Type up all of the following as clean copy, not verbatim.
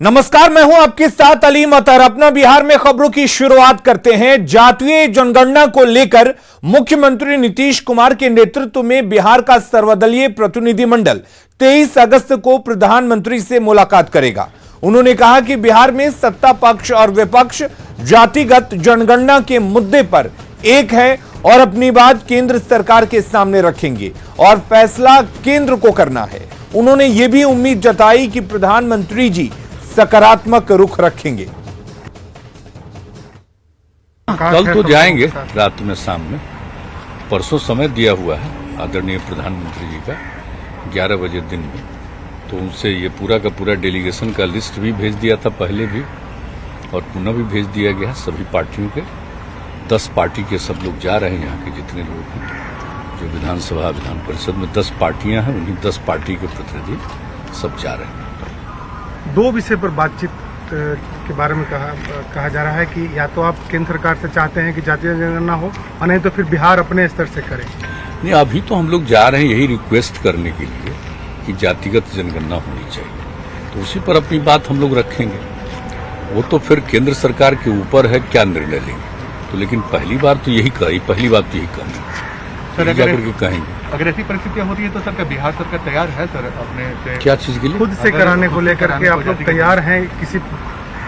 नमस्कार, मैं हूं आपके साथ अलीम अतर। अपना बिहार में खबरों की शुरुआत करते हैं। जातीय जनगणना को लेकर मुख्यमंत्री नीतीश कुमार के नेतृत्व में बिहार का सर्वदलीय प्रतिनिधिमंडल 23 अगस्त को प्रधानमंत्री से मुलाकात करेगा। उन्होंने कहा कि बिहार में सत्ता पक्ष और विपक्ष जातिगत जनगणना के मुद्दे पर एक है और अपनी बात केंद्र सरकार के सामने रखेंगे और फैसला केंद्र को करना है। उन्होंने यह भी उम्मीद जताई कि प्रधानमंत्री जी सकारात्मक रुख रखेंगे। कल तो जाएंगे रात में, शाम में। परसों समय दिया हुआ है आदरणीय प्रधानमंत्री जी का 11 बजे दिन में, तो उनसे ये पूरा का पूरा डेलीगेशन का लिस्ट भी भेज दिया था पहले भी, और पुनः भी भेज दिया गया है सभी पार्टियों के। 10 पार्टी के सब लोग जा रहे हैं, यहाँ के जितने लोग हैं जो विधानसभा विधान परिषद में 10 पार्टियां हैं, उन्हीं 10 पार्टी के प्रतिनिधि सब जा रहे हैं। 2 विषय पर बातचीत के बारे में कहा जा रहा है कि या तो आप केंद्र सरकार से चाहते हैं कि जातीय जनगणना हो, और नहीं तो फिर बिहार अपने स्तर से करे। नहीं, अभी तो हम लोग जा रहे हैं यही रिक्वेस्ट करने के लिए कि जातिगत जनगणना होनी चाहिए, तो उसी पर अपनी बात हम लोग रखेंगे। वो तो फिर केंद्र सरकार के ऊपर है क्या निर्णय लेंगे, तो लेकिन पहली बात तो यही कहेंगे सर। अगर ऐसी परिस्थितियां होती है तो सर, बिहार सरकार तैयार है सर अपने से क्या चीज के लिए खुद से कराने को लेकर के आप लोग तैयार हैं? किसी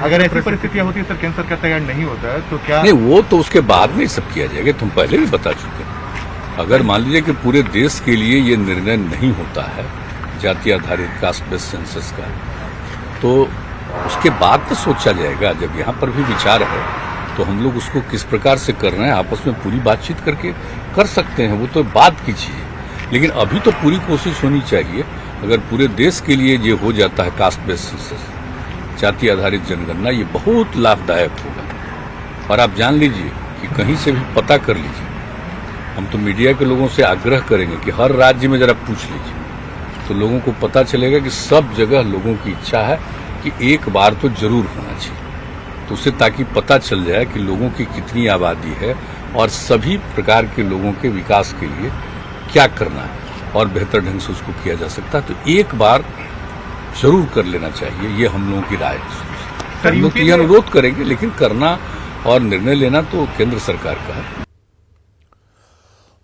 अगर ऐसी परिस्थितियां होती है सर, केंद्र सरकार तैयार नहीं होता है तो क्या? नहीं, वो तो उसके बाद में सब किया जाएगा। तुम पहले भी बता चुके हैं। अगर मान लीजिए कि पूरे देश के लिए ये निर्णय नहीं होता है जाति आधारित कास्ट बेस्ड सेंसस का, तो उसके बाद तो सोचा जाएगा। जब यहाँ पर भी विचार है तो हम लोग उसको किस प्रकार से कर रहे हैं आपस में पूरी बातचीत करके कर सकते हैं, वो तो बात की चीज है। लेकिन अभी तो पूरी कोशिश होनी चाहिए। अगर पूरे देश के लिए ये हो जाता है कास्ट बेस्ड सेंसस, जाति आधारित जनगणना, ये बहुत लाभदायक होगा। और आप जान लीजिए कि कहीं से भी पता कर लीजिए, हम तो मीडिया के लोगों से आग्रह करेंगे कि हर राज्य में जरा पूछ लीजिए, तो लोगों को पता चलेगा कि सब जगह लोगों की इच्छा है कि एक बार तो जरूर होना चाहिए। तो उससे ताकि पता चल जाए कि लोगों की कितनी आबादी है और सभी प्रकार के लोगों के विकास के लिए क्या करना है और बेहतर ढंग से उसको किया जा सकता है। तो एक बार जरूर कर लेना चाहिए, ये हम लोगों की राय है। हम लोग ये अनुरोध करेंगे, लेकिन करना और निर्णय लेना तो केंद्र सरकार का है।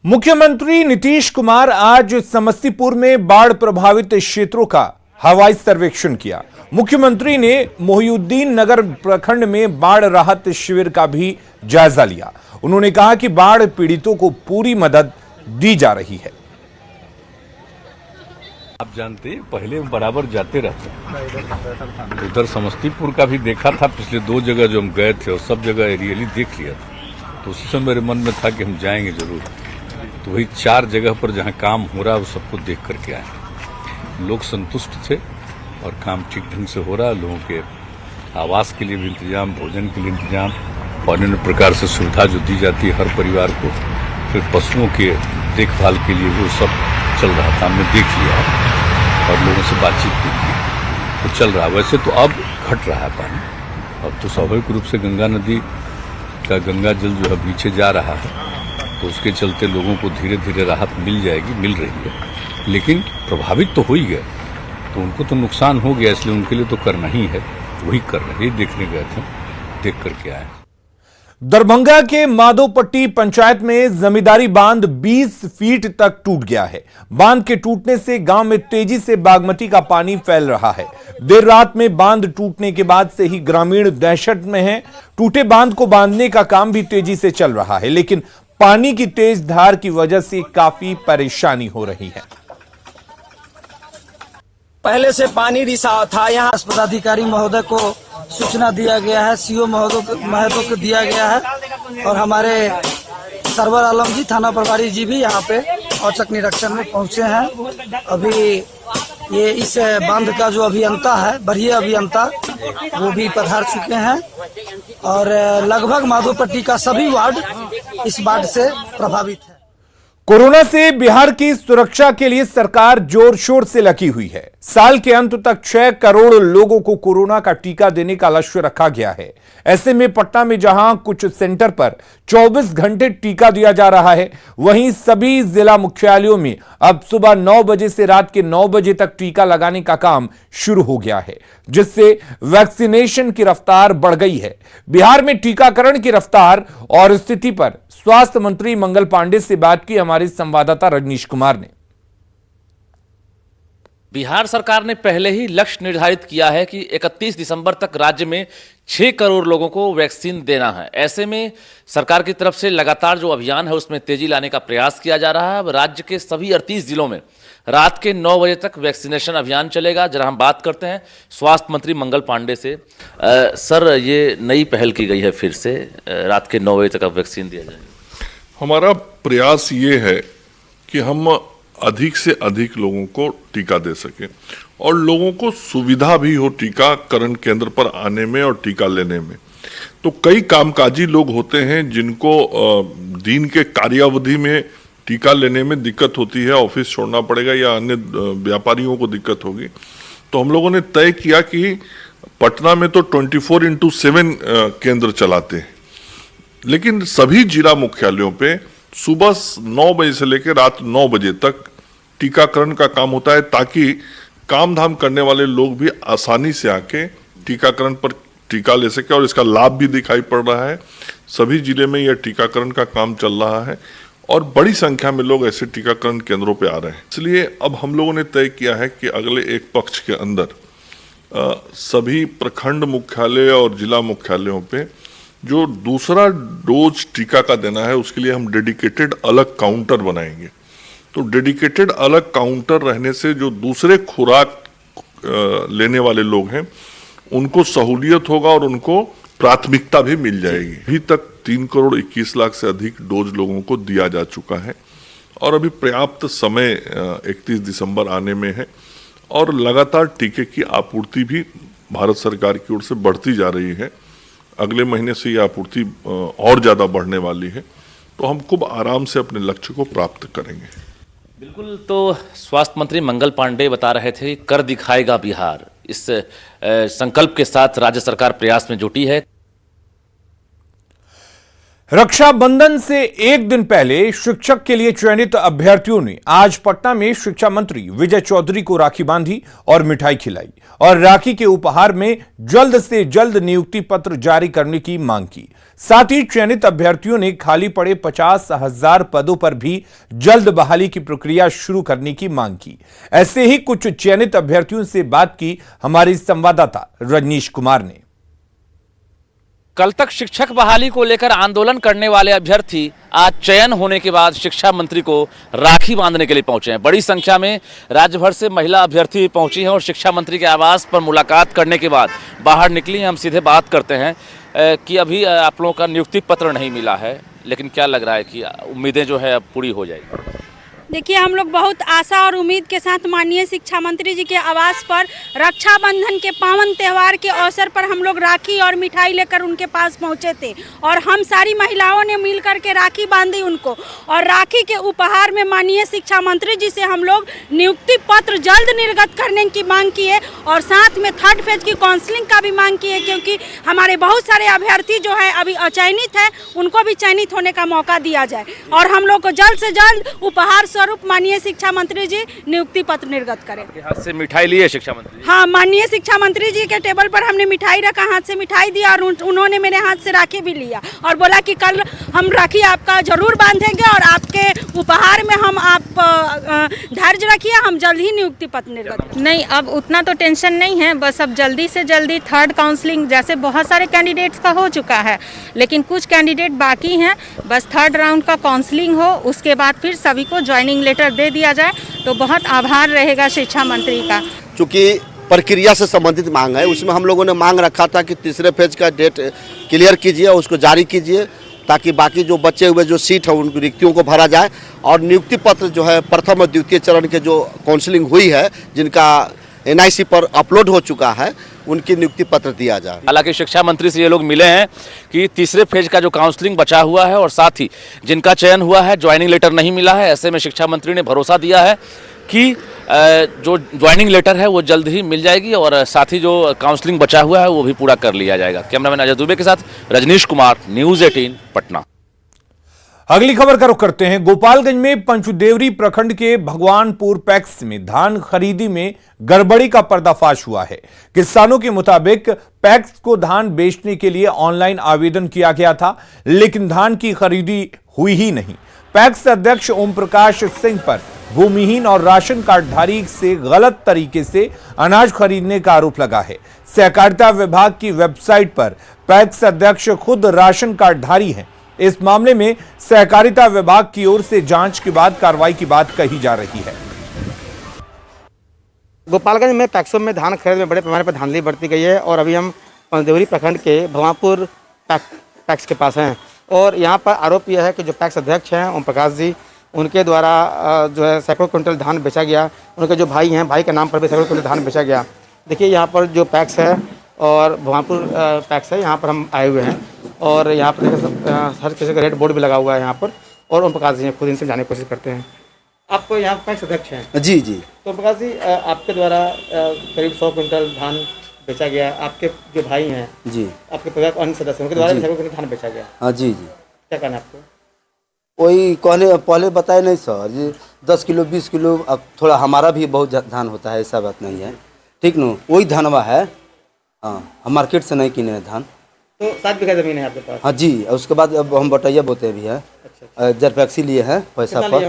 मुख्यमंत्री नीतीश कुमार आज समस्तीपुर में बाढ़ प्रभावित क्षेत्रों का हवाई सर्वेक्षण किया। मुख्यमंत्री ने मोहिउद्दीन नगर प्रखंड में बाढ़ राहत शिविर का भी जायजा लिया। उन्होंने कहा कि बाढ़ पीड़ितों को पूरी मदद दी जा रही है। आप जानते हैं पहले बराबर जाते रहते, उधर समस्तीपुर का भी देखा था। पिछले 2 जगह जो हम गए थे और सब जगह रियली देख लिया था, तो उसी समय मेरे मन में था कि हम जाएंगे जरूर। तो वही 4 जगह पर जहां काम हो रहा है वो सबको देख करके आए। लोग संतुष्ट थे और काम ठीक ढंग से हो रहा है। लोगों के आवास के लिए भी इंतजाम, भोजन के लिए इंतजाम, और अन्य प्रकार से सुविधा जो दी जाती है हर परिवार को, फिर पशुओं के देखभाल के लिए वो सब चल रहा था। हमने देख लिया और लोगों से बातचीत भी की, तो चल रहा है। वैसे तो अब घट रहा है पानी, अब तो स्वाभाविक रूप से गंगा नदी का गंगा जल जो है नीचे जा रहा है, तो उसके चलते लोगों को धीरे धीरे राहत मिल रही है। लेकिन प्रभावित तो हो ही गए, तो उनको तो नुकसान हो गया, इसलिए उनके लिए तो करना ही है, वही कर रहे हैं। देखने गए थे, देख करके आए। दरभंगा के माधोपट्टी पंचायत में जमींदारी बांध 20 फीट तक टूट गया है। बांध के टूटने से गांव में तेजी से बागमती का पानी फैल रहा है। देर रात में बांध टूटने के बाद से ही ग्रामीण दहशत में हैं। टूटे बांध को बांधने का काम भी तेजी से चल रहा है, लेकिन पानी की तेज धार की वजह से काफी परेशानी हो रही है। पहले से पानी रिसाव था। यहाँ पदाधिकारी महोदय को सूचना दिया गया है, सीओ महोदय को दिया गया है, और हमारे सरवर आलम जी, थाना प्रभारी जी भी यहाँ पे औचक निरीक्षण में पहुँचे हैं। अभी ये इस बांध का जो अभियंता है, वरीय अभियंता, वो भी पधार चुके हैं, और लगभग माधोपट्टी का सभी वार्ड इस बाढ़ से प्रभावित है। कोरोना से बिहार की सुरक्षा के लिए सरकार जोर शोर से लगी हुई है। साल के अंत तक 6 करोड़ लोगों को कोरोना का टीका देने का लक्ष्य रखा गया है। ऐसे में पटना में जहां कुछ सेंटर पर 24 घंटे टीका दिया जा रहा है, वहीं सभी जिला मुख्यालयों में अब सुबह 9 बजे से रात के 9 बजे तक टीका लगाने का काम शुरू हो गया है, जिससे वैक्सीनेशन की रफ्तार बढ़ गई है। बिहार में टीकाकरण की रफ्तार और स्थिति पर स्वास्थ्य मंत्री मंगल पांडे से बात की हमारे संवाददाता रजनीश कुमार ने। बिहार सरकार ने पहले ही लक्ष्य निर्धारित किया है कि 31 दिसंबर तक राज्य में 6 करोड़ लोगों को वैक्सीन देना है। ऐसे में सरकार की तरफ से लगातार जो अभियान है उसमें तेजी लाने का प्रयास किया जा रहा है। अब राज्य के सभी 38 जिलों में रात के 9 बजे तक वैक्सीनेशन अभियान चलेगा। जरा हम बात करते हैं स्वास्थ्य मंत्री मंगल पांडे से। सर, ये नई पहल की गई है, फिर से रात के 9 बजे तक अब वैक्सीन दिया जाएगा। हमारा प्रयास ये है कि हम अधिक से अधिक लोगों को टीका दे सकें और लोगों को सुविधा भी हो टीकाकरण केंद्र पर आने में और टीका लेने में। तो कई कामकाजी लोग होते हैं जिनको दिन के कार्यावधि में टीका लेने में दिक्कत होती है, ऑफिस छोड़ना पड़ेगा या अन्य व्यापारियों को दिक्कत होगी। तो हम लोगों ने तय किया कि पटना में तो 24/7 केंद्र चलाते हैं, लेकिन सभी जिला मुख्यालयों पे सुबह 9 बजे से लेकर रात 9 बजे तक टीकाकरण का काम होता है, ताकि काम धाम करने वाले लोग भी आसानी से आके टीकाकरण पर टीका ले सके। और इसका लाभ भी दिखाई पड़ रहा है। सभी जिले में यह टीकाकरण का काम चल रहा है और बड़ी संख्या में लोग ऐसे टीकाकरण केंद्रों पे आ रहे हैं। इसलिए अब हम लोगों ने तय किया है कि अगले एक पक्ष के अंदर सभी प्रखंड मुख्यालय और जिला मुख्यालयों पे जो दूसरा डोज टीका का देना है, उसके लिए हम डेडिकेटेड अलग काउंटर बनाएंगे। तो डेडिकेटेड अलग काउंटर रहने से जो दूसरे खुराक लेने वाले लोग हैं उनको सहूलियत होगा और उनको प्राथमिकता भी मिल जाएगी। अभी तक 3 करोड़ 21 लाख से अधिक डोज लोगों को दिया जा चुका है और अभी पर्याप्त समय 31 दिसंबर आने में है और लगातार टीके की आपूर्ति भी भारत सरकार की ओर से बढ़ती जा रही है। अगले महीने से यह आपूर्ति और ज्यादा बढ़ने वाली है, तो हम खूब आराम से अपने लक्ष्य को प्राप्त करेंगे। बिल्कुल, तो स्वास्थ्य मंत्री मंगल पांडे बता रहे थे कर दिखाएगा बिहार। इस संकल्प के साथ राज्य सरकार प्रयास में जुटी है। रक्षाबंधन से एक दिन पहले शिक्षक के लिए चयनित अभ्यर्थियों ने आज पटना में शिक्षा मंत्री विजय चौधरी को राखी बांधी और मिठाई खिलाई और राखी के उपहार में जल्द से जल्द नियुक्ति पत्र जारी करने की मांग की। साथ ही चयनित अभ्यर्थियों ने खाली पड़े 50,000 पदों पर भी जल्द बहाली की प्रक्रिया शुरू करने की मांग की। ऐसे ही कुछ चयनित अभ्यर्थियों से बात की हमारे संवाददाता रजनीश कुमार ने। कल तक शिक्षक बहाली को लेकर आंदोलन करने वाले अभ्यर्थी आज चयन होने के बाद शिक्षा मंत्री को राखी बांधने के लिए पहुंचे हैं। बड़ी संख्या में राज्य भर से महिला अभ्यर्थी पहुंची हैं और शिक्षा मंत्री के आवास पर मुलाकात करने के बाद बाहर निकली हैं। हम सीधे बात करते हैं कि अभी आप लोगों का नियुक्ति पत्र नहीं मिला है, लेकिन क्या लग रहा है कि उम्मीदें जो है अब पूरी हो जाएगी? देखिए, हम लोग बहुत आशा और उम्मीद के साथ माननीय शिक्षा मंत्री जी के आवास पर रक्षाबंधन के पावन त्यौहार के अवसर पर हम लोग राखी और मिठाई लेकर उनके पास पहुंचे थे और हम सारी महिलाओं ने मिलकर के राखी बांधी उनको। और राखी के उपहार में माननीय शिक्षा मंत्री जी से हम लोग नियुक्ति पत्र जल्द निर्गत करने की मांग की है और साथ में 3rd फेज की काउंसलिंग का भी मांग की है, क्योंकि हमारे बहुत सारे अभ्यर्थी जो है अभी अचयनित है, उनको भी चयनित होने का मौका दिया जाए और हम लोग को जल्द से जल्द उपहार स्वरूप माननीय शिक्षा मंत्री जी नियुक्ति पत्र निर्गत करें। हाथ से मिठाई ली है शिक्षा मंत्री? हाँ, माननीय शिक्षा मंत्री जी के टेबल पर हमने मिठाई रखा, हाथ से मिठाई दिया और उन्होंने मेरे हाथ से राखी भी लिया और बोला कि कल हम राखी आपका जरूर बांधेंगे और आपके उपहार में हम आप धैर्य रखिए, हम जल्द ही नियुक्ति पत्र निर्गत। नहीं, अब उतना तो टेंशन नहीं है, बस अब जल्दी से जल्दी 3rd काउंसलिंग जैसे बहुत सारे कैंडिडेट्स का हो चुका है, लेकिन कुछ कैंडिडेट बाकी हैं। बस 3rd राउंड का काउंसलिंग हो, उसके बाद फिर सभी को ज्वाइनिंग लेटर दे दिया जाए तो बहुत आभार रहेगा शिक्षा मंत्री का। चूँकि प्रक्रिया से संबंधित मांग है, उसमें हम लोगों ने मांग रखा था कि 3रे फेज का डेट क्लियर कीजिए, उसको जारी कीजिए ताकि बाकी जो बचे हुए जो सीट है उन रिक्तियों को भरा जाए और नियुक्ति पत्र जो है प्रथम और द्वितीय चरण के जो काउंसलिंग हुई है, जिनका NIC पर अपलोड हो चुका है, उनकी नियुक्ति पत्र दिया जाए। हालांकि शिक्षा मंत्री से ये लोग मिले हैं कि तीसरे फेज का जो काउंसलिंग बचा हुआ है और साथ ही जिनका चयन हुआ है ज्वाइनिंग लेटर नहीं मिला है, ऐसे में शिक्षा मंत्री ने भरोसा दिया है कि जो ज्वाइनिंग लेटर है वो जल्द ही मिल जाएगी और साथ ही जो काउंसलिंग बचा हुआ है वो भी पूरा कर लिया जाएगा। कैमरामैन अजय दुबे के साथ रजनीश कुमार, न्यूज़ 18 पटना। अगली खबर का रुख करते हैं। गोपालगंज में पंचदेवरी प्रखंड के भगवानपुर पैक्स में धान खरीदी में गड़बड़ी का पर्दाफाश हुआ है। किसानों के मुताबिक पैक्स को धान बेचने के लिए ऑनलाइन आवेदन किया गया था, लेकिन धान की खरीदी हुई ही नहीं। पैक्स अध्यक्ष ओम प्रकाश सिंह पर भूमिहीन और राशन कार्डधारी से गलत तरीके से अनाज खरीदने का आरोप लगा है। सहकारिता विभाग की वेबसाइट पर पैक्स अध्यक्ष खुद राशन कार्डधारी हैं। इस मामले में सहकारिता विभाग की ओर से जांच के बाद कार्रवाई की बात कही जा रही है। गोपालगंज में पैक्सों में धान खरीद में बड़े पैमाने पर धांधली बढ़ती गई है और अभी हम पंचदेवरी प्रखंड के भगवानपुर पैक्स के पास हैं और यहाँ पर आरोप यह है कि जो पैक्स अध्यक्ष हैं ओम प्रकाश जी, उनके द्वारा जो है सैकड़ों क्विंटल धान बेचा गया। उनके जो भाई हैं, भाई के नाम पर भी सैकड़ों क्विंटल धान बेचा गया। देखिए यहाँ पर जो पैक्स है और भगवानपुर पैक्स है, यहाँ पर हम आए हुए हैं और यहाँ पर हर किसी का रेड बोर्ड भी लगा हुआ है यहाँ पर और ओम प्रकाश जी खुद इनसे जाने की कोशिश करते हैं। आप यहाँ पैक्स अध्यक्ष हैं? जी जी। तो ओम प्रकाश जी, आपके द्वारा करीब 100 क्विंटल धान बेचा गया। आपके जो भाई हैं जी, आपके परिवार के अन्य सदस्य उनके द्वारा 100 क्विंटल धान बेचा गया। हाँ जी जी। क्या कहना है आपको? वही कहने पहले बताए नहीं सर जी, 10 किलो 20 किलो। अब थोड़ा हमारा भी बहुत धान होता है, ऐसा बात नहीं है, ठीक न? वही धानवा है। हाँ, हम मार्केट से नहीं किने हैं धान। तो 7 बीघा जमीन है आपके पास? हाँ जी। उसके बाद अब हम बटैया बोते भी हैं। अच्छा। जरपैक्सी लिए हैं पैसा पर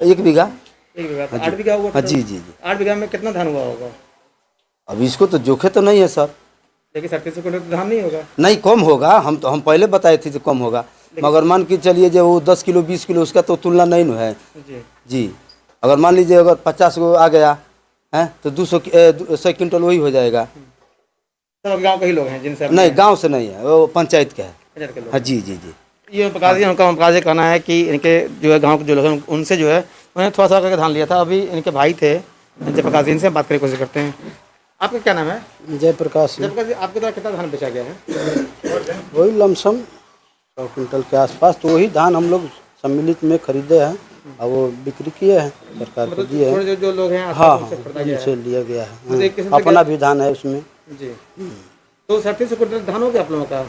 1 बीघा। 1 बीघा 8 बीघा हुआ? हाँ जी जी जी। 8 बीघा में कितना धान हुआ होगा? अब इसको तो जोखे तो नहीं है सर, लेकिन 3700 क्विंटल धान नहीं होगा? नहीं, कम होगा। हम पहले बताए थे तो कम होगा, मगर मान के चलिए जो वो 10 किलो 20 किलो उसका तो तुलना नहीं न है जी। अगर मान लीजिए अगर 50 को आ गया है तो 100 क्विंटल वही हो जाएगा। सब गांव के ही लोग हैं जिनसे? नहीं, गांव से नहीं है, वो पंचायत का है। हाँ जी जी जी। ये प्रकाश जी, उनका प्रकाश जी कहना है कि इनके जो है गांव के जो लोग हैं उनसे जो है उन्होंने थोड़ा करके धान लिया था। अभी इनके भाई थे जयप्रकाश जी, इनसे बात करने की कोशिश करते हैं। आपका क्या नाम है? जयप्रकाश। जयप्रकाश जी, आपके द्वारा कितना धान बेचा गया है? वही लमसम 100 क्विंटल के आसपास। तो वही धान हम लोग सम्मिलित में खरीदे हैं और वो बिक्री किए हैं, सरकार को दिए हैं। जो लोग हैं हाँ, उनसे लिया गया है। अपना भी धान है उसमें जी। तो 3700 क्विंटल धान हो गया आप लोगों का?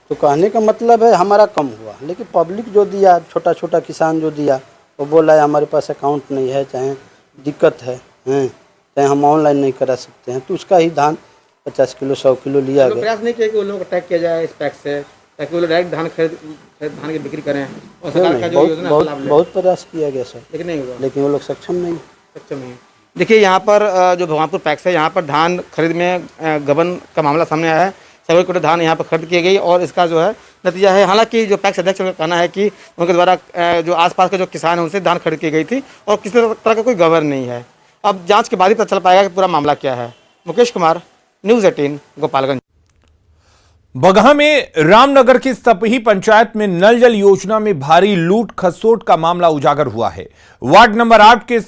तो कहने का मतलब है हमारा कम हुआ, लेकिन पब्लिक जो दिया, छोटा छोटा किसान जो दिया, वो बोला है हमारे पास अकाउंट नहीं है, चाहे दिक्कत है, चाहे हम ऑनलाइन नहीं करा सकते हैं, तो उसका ही धान 50 किलो 100 किलो लिया गया। प्रयास नहीं किया कि उन लोगों को टैग किया जाए इस पैक्स से, ताकि वो लोग डायरेक्ट धान खरीद धान की बिक्री करें और सरकार का जो योजना है लाभ लें? बहुत प्रयास किया गया सर, लेकिन नहीं हुआ। लेकिन वो लोग सक्षम नहीं। देखिए यहाँ पर जो भगवानपुर पैक्स है, यहाँ पर धान खरीद में गबन का मामला सामने आया है। सैकड़ों क्विंटल धान यहाँ पर खरीद की गई और इसका जो है नतीजा है। हालांकि जो पैक्स अध्यक्ष का कहना है कि उनके द्वारा जो आसपास के जो किसान हैं उनसे धान खरीद की गई थी और किसी तरह का कोई गबन नहीं है। अब जांच के बाद ही पता चल पाएगा कि पूरा मामला क्या है। मुकेश कुमार, न्यूज़ 18 गोपालगंज। बगहा में रामनगर की सपही पंचायत में नल जल योजना में भारी लूट खसोट का मामला उजागर हुआ है। वार्ड नंबर 8 के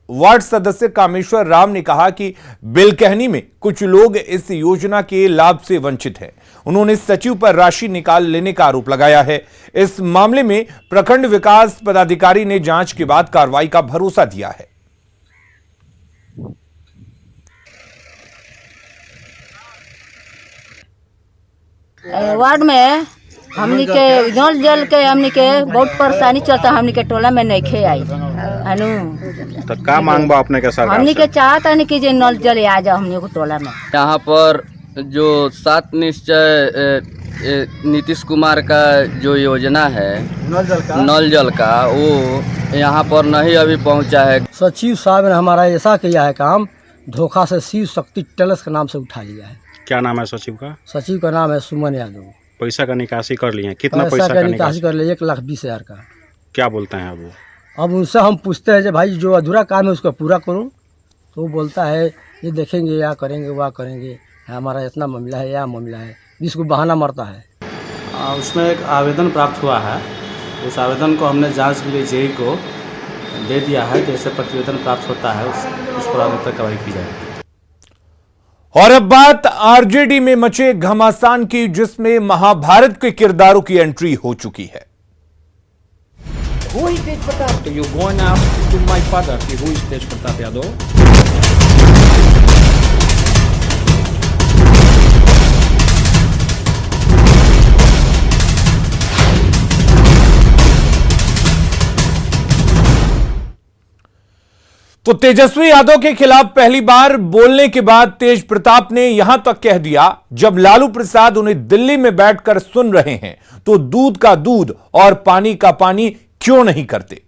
वार्ड सदस्य कामेश्वर राम ने कहा कि बिलकहनी में कुछ लोग इस योजना के लाभ से वंचित हैं। उन्होंने सचिव पर राशि निकाल लेने का आरोप लगाया है। इस मामले में प्रखंड विकास पदाधिकारी ने जांच के बाद कार्रवाई का भरोसा दिया है। वार्ड में हमनी के नल जल के हमनी के बहुत परेशानी चलता। हमनी के टोला में नहीं खे आई अनु तो का मांग बा अपने के सरकार हमनी के चाहता नहीं कि जे नल जल आ जाओ हमनी को टोला में। यहाँ पर जो 7 निश्चय नीतीश कुमार का जो योजना है नल जल का वो यहाँ पर नहीं अभी पहुँचा है। सचिव साहब ने हमारा ऐसा किया है काम, धोखा से शिव शक्ति टेलर्स के नाम से उठा लिया है। क्या नाम है सचिव का? सचिव का नाम है सुमन यादव। पैसा का निकासी कर लिए? कितना पैसा का निकासी कर लिया? 1,20,000 का। क्या बोलते हैं अब वो? अब उनसे हम पूछते हैं कि भाई जो अधूरा काम है उसको पूरा करूं, तो वो बोलता है ये देखेंगे या करेंगे वह करेंगे, हमारा इतना मामला है या मामला है, 20 को बहाना मरता है। उसमें एक आवेदन प्राप्त हुआ है, उस आवेदन को हमने जांच के लिए जेई को दे दिया है। जैसे प्रतिवेदन प्राप्त होता है उस पर आगे तक कार्रवाई की जाएगी। और अब बात आरजेडी में मचे घमासान की, जिसमें महाभारत के किरदारों की एंट्री हो चुकी है। Who is Tej Pratap? So you go and ask to my father, who is Tej Pratap Yadav? तो तेजस्वी यादव के खिलाफ पहली बार बोलने के बाद तेज प्रताप ने यहां तक कह दिया, जब लालू प्रसाद उन्हें दिल्ली में बैठकर सुन रहे हैं तो दूध का दूध और पानी का पानी क्यों नहीं करते।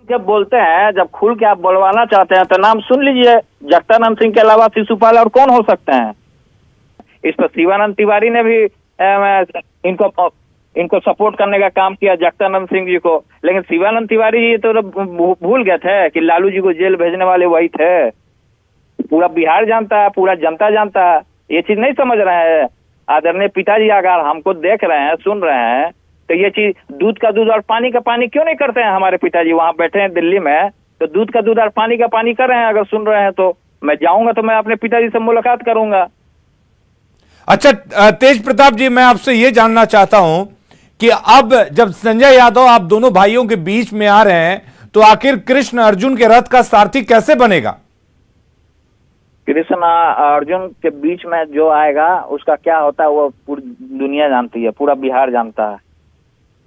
जब बोलते हैं, जब खुल के आप बोलवाना चाहते हैं तो नाम सुन लीजिए, जगदानंद सिंह के अलावा शिशुपाल और कौन हो सकते हैं। इस पर शिवानंद तिवारी ने भी इनको सपोर्ट करने का काम किया, जगदानंद सिंह जी को। लेकिन शिवानंद तिवारी जी तो भूल गए थे कि लालू जी को जेल भेजने वाले वही थे। पूरा बिहार जानता है, पूरा जनता जानता है, ये चीज नहीं समझ रहे हैं। आदरणीय पिताजी अगर हमको देख रहे हैं, सुन रहे हैं, तो ये चीज दूध का दूध और पानी का पानी क्यों नहीं करते हैं। हमारे पिताजी वहां बैठे हैं दिल्ली में, तो दूध का दूध और पानी का पानी कर रहे हैं। अगर सुन रहे हैं तो मैं जाऊंगा, तो मैं अपने पिताजी से मुलाकात करूंगा। अच्छा तेज प्रताप जी, मैं आपसे ये जानना चाहता हूं कि अब जब संजय यादव आप दोनों भाइयों के बीच में आ रहे हैं, तो आखिर कृष्ण अर्जुन के रथ का सारथी कैसे बनेगा। कृष्ण अर्जुन के बीच में जो आएगा उसका क्या होता है वो पूरी दुनिया जानती है, पूरा बिहार जानता है।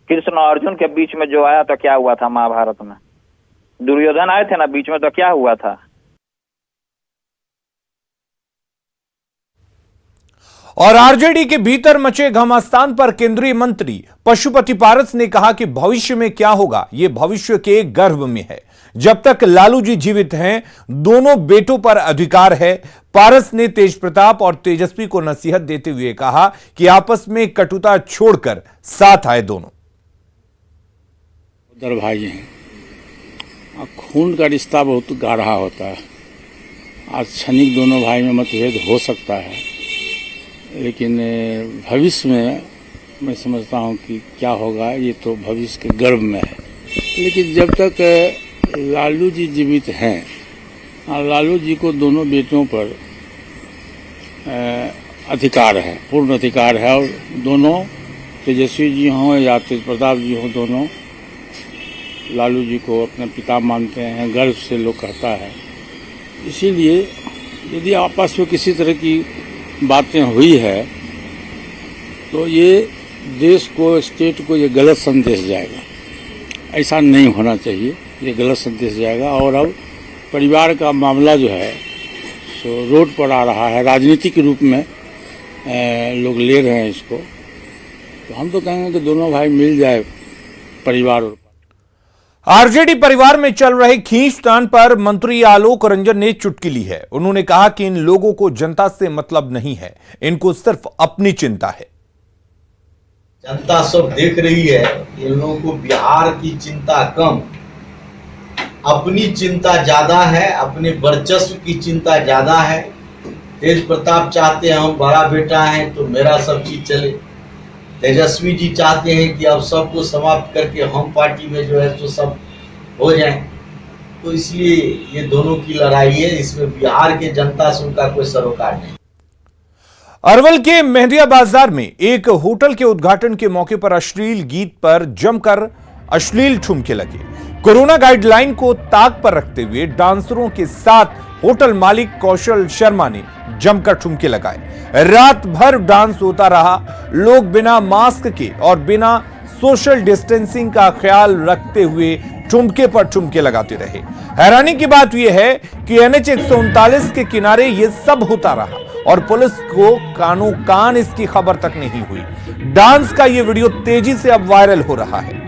कृष्ण अर्जुन के बीच में जो आया तो क्या हुआ था महाभारत में, दुर्योधन आए थे ना बीच में, तो क्या हुआ था। और आरजेडी के भीतर मचे घमासान पर केंद्रीय मंत्री पशुपति पारस ने कहा कि भविष्य में क्या होगा यह भविष्य के गर्भ में है। जब तक लालू जी जीवित हैं, दोनों बेटों पर अधिकार है। पारस ने तेज प्रताप और तेजस्वी को नसीहत देते हुए कहा कि आपस में कटुता छोड़कर साथ आए दोनों। उधर भाई हैं, खून का रिश्ता बहुत गाढ़ा होता है। आज क्षणिक दोनों भाई में मतभेद हो सकता है, लेकिन भविष्य में मैं समझता हूं कि क्या होगा ये तो भविष्य के गर्भ में है। लेकिन जब तक लालू जी जीवित हैं, लालू जी को दोनों बेटों पर अधिकार है, पूर्ण अधिकार है। और दोनों तेजस्वी जी हों या तेज प्रताप जी हों, दोनों लालू जी को अपने पिता मानते हैं, गर्व से लोग कहता है। इसीलिए यदि आपस में किसी तरह की बातें हुई है तो ये देश को, स्टेट को ये गलत संदेश जाएगा। ऐसा नहीं होना चाहिए, ये गलत संदेश जाएगा। और अब परिवार का मामला जो है सो रोड पर आ रहा है, राजनीतिक रूप में लोग ले रहे हैं इसको। तो हम तो कहेंगे कि दोनों भाई मिल जाए परिवार। आरजेडी परिवार में चल रहे खींचतान पर मंत्री आलोक रंजन ने चुटकी ली है। उन्होंने कहा कि इन लोगों को जनता से मतलब नहीं है, इनको सिर्फ अपनी चिंता है। जनता सब देख रही है, इन लोगों को बिहार की चिंता कम, अपनी चिंता ज्यादा है, अपने वर्चस्व की चिंता ज्यादा है। तेज प्रताप चाहते हैं हम बड़ा बेटा हैं तो मेरा सब चीज चले। तेजस्वी जी चाहते हैं कि अब सबको समाप्त करके हम पार्टी में जो है तो सब हो जाए। तो इसलिए ये दोनों की लड़ाई है, इसमें बिहार के जनता से उनका कोई सरोकार नहीं। अरवल के मेहंदिया बाजार में एक होटल के उद्घाटन के मौके पर अश्लील गीत पर जमकर अश्लील ठुमके लगे। कोरोना गाइडलाइन को ताक पर रखते हुए डांसरों के साथ होटल मालिक कौशल शर्मा ने जमकर ठुमके लगाए। रात भर डांस होता रहा। लोग बिना मास्क के और बिना सोशल डिस्टेंसिंग का ख्याल रखते हुए ठुमके पर ठुमके लगाते रहे। हैरानी की बात यह है कि NH 139 के किनारे यह सब होता रहा और पुलिस को कानो कान इसकी खबर तक नहीं हुई। डांस का यह वीडियो तेजी से अब वायरल हो रहा है।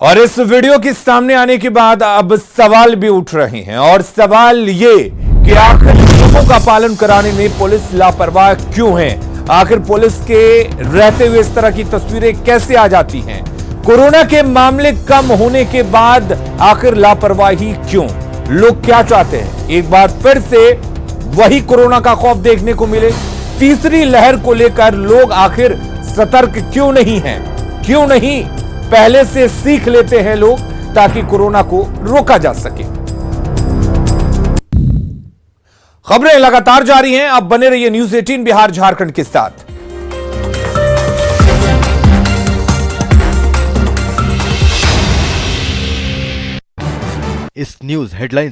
और इस वीडियो के सामने आने के बाद अब सवाल भी उठ रहे हैं, और सवाल ये कि आखिर नियमों का पालन कराने में पुलिस लापरवाह क्यों है। आखिर पुलिस के रहते हुए इस तरह की तस्वीरें कैसे आ जाती हैं। कोरोना के मामले कम होने के बाद आखिर लापरवाही क्यों। लोग क्या चाहते हैं, एक बार फिर से वही कोरोना का खौफ देखने को मिले, तीसरी लहर को लेकर लोग आखिर सतर्क क्यों नहीं हैं? क्यों नहीं पहले से सीख लेते हैं लोग ताकि कोरोना को रोका जा सके। खबरें लगातार जारी हैं, अब बने रहिए न्यूज़ 18 बिहार झारखंड के साथ। इस न्यूज़ हेडलाइन